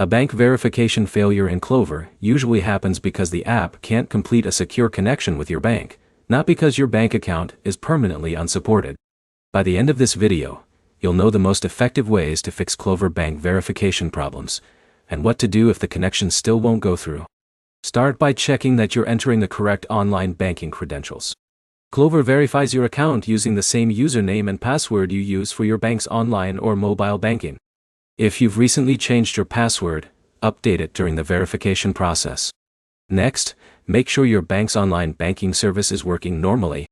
A bank verification failure in Klover usually happens because the app can't complete a secure connection with your bank, not because your bank account is permanently unsupported. By the end of this video, you'll know the most effective ways to fix Klover bank verification problems, and what to do if the connection still won't go through. Start by checking that you're entering the correct online banking credentials. Klover verifies your account using the same username and password you use for your bank's online or mobile banking. If you've recently changed your password, update it during the verification process. Next, make sure your bank's online banking service is working normally.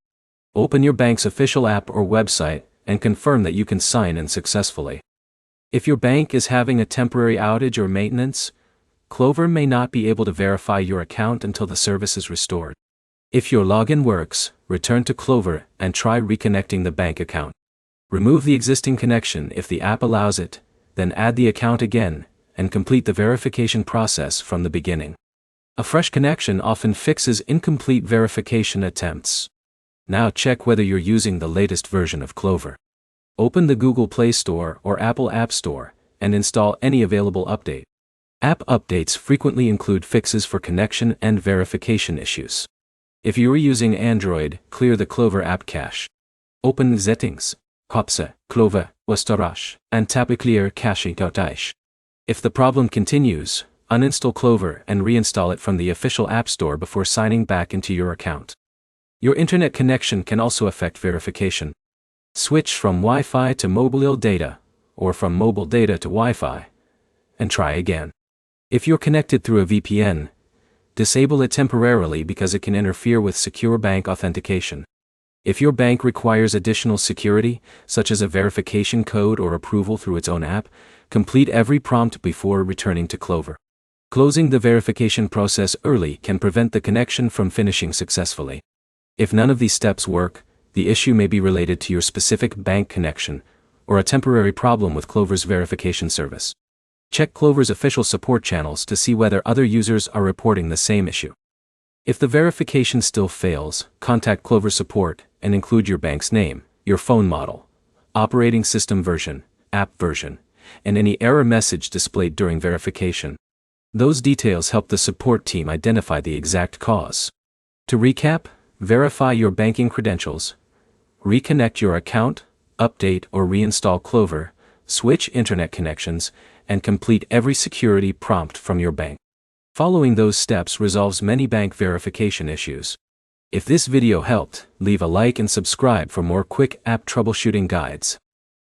Open your bank's official app or website and confirm that you can sign in successfully. If your bank is having a temporary outage or maintenance, Klover may not be able to verify your account until the service is restored. If your login works, return to Klover and try reconnecting the bank account. Remove the existing connection if the app allows it, then add the account again, and complete the verification process from the beginning. A fresh connection often fixes incomplete verification attempts. Now check whether you're using the latest version of Klover. Open the Google Play Store or Apple App Store, and install any available update. App updates frequently include fixes for connection and verification issues. If you are using Android, clear the Klover app cache. Open Settings, Kopse, Klover, Wastarach, and tap Clear Cache Cache. If the problem continues, uninstall Klover and reinstall it from the official App Store before signing back into your account. Your internet connection can also affect verification. Switch from Wi-Fi to mobile data, or from mobile data to Wi-Fi, and try again. If you're connected through a VPN, disable it temporarily because it can interfere with secure bank authentication. If your bank requires additional security, such as a verification code or approval through its own app, complete every prompt before returning to Klover. Closing the verification process early can prevent the connection from finishing successfully. If none of these steps work, the issue may be related to your specific bank connection, or a temporary problem with Klover's verification service. Check Klover's official support channels to see whether other users are reporting the same issue. If the verification still fails, contact Klover support and include your bank's name, your phone model, operating system version, app version, and any error message displayed during verification. Those details help the support team identify the exact cause. To recap, verify your banking credentials, reconnect your account, update or reinstall Klover, switch internet connections, and complete every security prompt from your bank. Following those steps resolves many bank verification issues. If this video helped, leave a like and subscribe for more quick app troubleshooting guides.